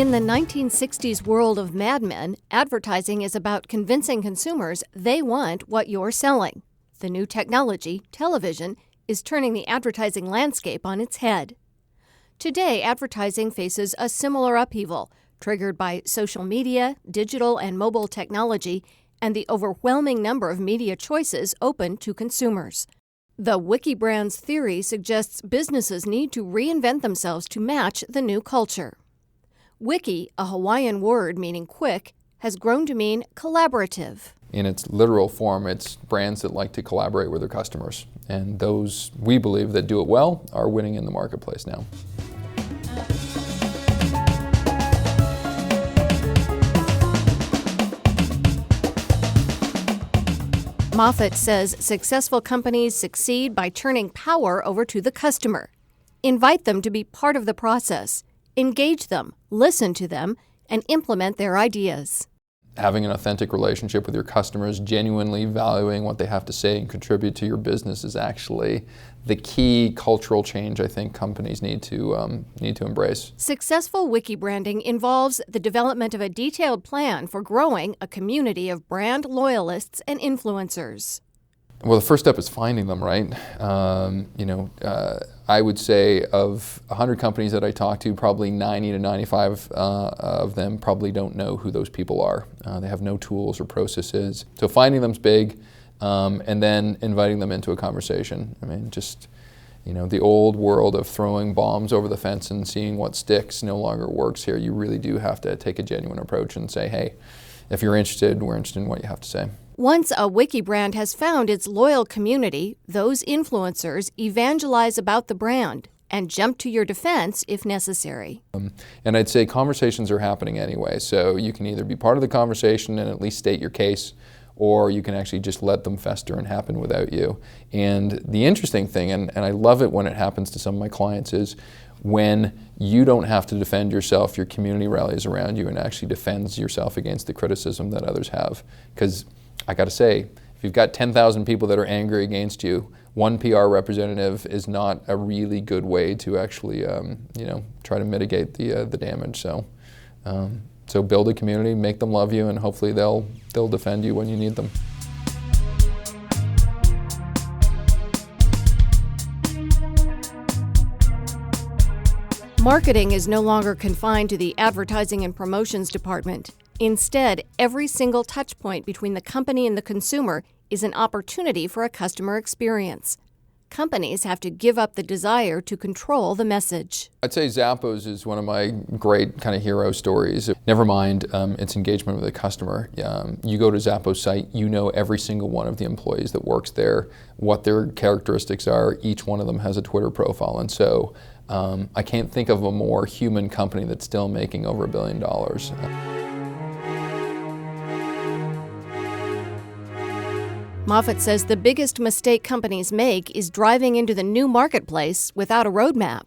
In the 1960s world of Mad Men, advertising is about convincing consumers they want what you're selling. The new technology, television, is turning the advertising landscape on its head. Today, advertising faces a similar upheaval, triggered by social media, digital and mobile technology, and the overwhelming number of media choices open to consumers. The Wikibrands theory suggests businesses need to reinvent themselves to match the new culture. Wiki, a Hawaiian word meaning quick, has grown to mean collaborative. In its literal form, it's brands that like to collaborate with their customers. And those, we believe, that do it well are winning in the marketplace now. Moffitt says successful companies succeed by turning power over to the customer. Invite them to be part of the process. Engage them, listen to them, and implement their ideas. Having an authentic relationship with your customers, genuinely valuing what they have to say and contribute to your business is actually the key cultural change I think companies need to embrace. Successful wiki branding involves the development of a detailed plan for growing a community of brand loyalists and influencers. Well, the first step is finding them, right? I would say of 100 companies that I talk to, probably 90 to 95 of them probably don't know who those people are. They have no tools or processes. So finding them's big, and then inviting them into a conversation. I mean, the old world of throwing bombs over the fence and seeing what sticks no longer works here. You really do have to take a genuine approach and say, hey, if you're interested, we're interested in what you have to say. Once a wiki brand has found its loyal community, those influencers evangelize about the brand and jump to your defense if necessary. And I'd say conversations are happening anyway, so you can either be part of the conversation and at least state your case, or you can actually just let them fester and happen without you. And the interesting thing, and I love it when it happens to some of my clients, is when you don't have to defend yourself, your community rallies around you and actually defends yourself against the criticism that others have. Because I got to say, if you've got 10,000 people that are angry against you, one PR representative is not a really good way to actually, try to mitigate the damage. So build a community, make them love you, and hopefully they'll defend you when you need them. Marketing is no longer confined to the advertising and promotions department. Instead, every single touch point between the company and the consumer is an opportunity for a customer experience. Companies have to give up the desire to control the message. I'd say Zappos is one of my great kind of hero stories. Never mind its engagement with the customer. You go to Zappos site, you know every single one of the employees that works there, what their characteristics are. Each one of them has a Twitter profile. And so I can't think of a more human company that's still making over $1 billion. Moffitt says the biggest mistake companies make is driving into the new marketplace without a roadmap.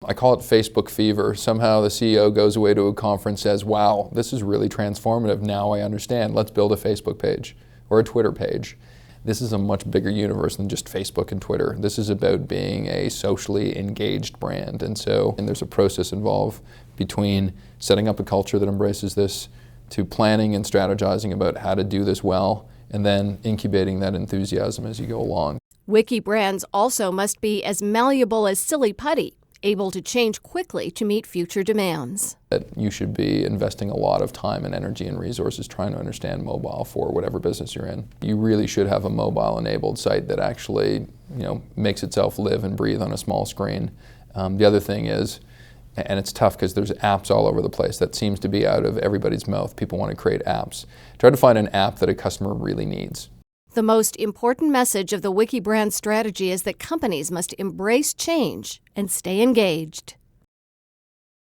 I call it Facebook fever. Somehow the CEO goes away to a conference, says, wow, this is really transformative. Now I understand. Let's build a Facebook page or a Twitter page. This is a much bigger universe than just Facebook and Twitter. This is about being a socially engaged brand. And there's a process involved between setting up a culture that embraces this, to planning and strategizing about how to do this well, and then incubating that enthusiasm as you go along. Wiki brands also must be as malleable as silly putty, able to change quickly to meet future demands. That you should be investing a lot of time and energy and resources trying to understand mobile for whatever business you're in. You really should have a mobile-enabled site that actually, makes itself live and breathe on a small screen. The other thing is, and it's tough because there's apps all over the place. That seems to be out of everybody's mouth. People want to create apps. Try to find an app that a customer really needs. The most important message of the Wiki brand strategy is that companies must embrace change and stay engaged.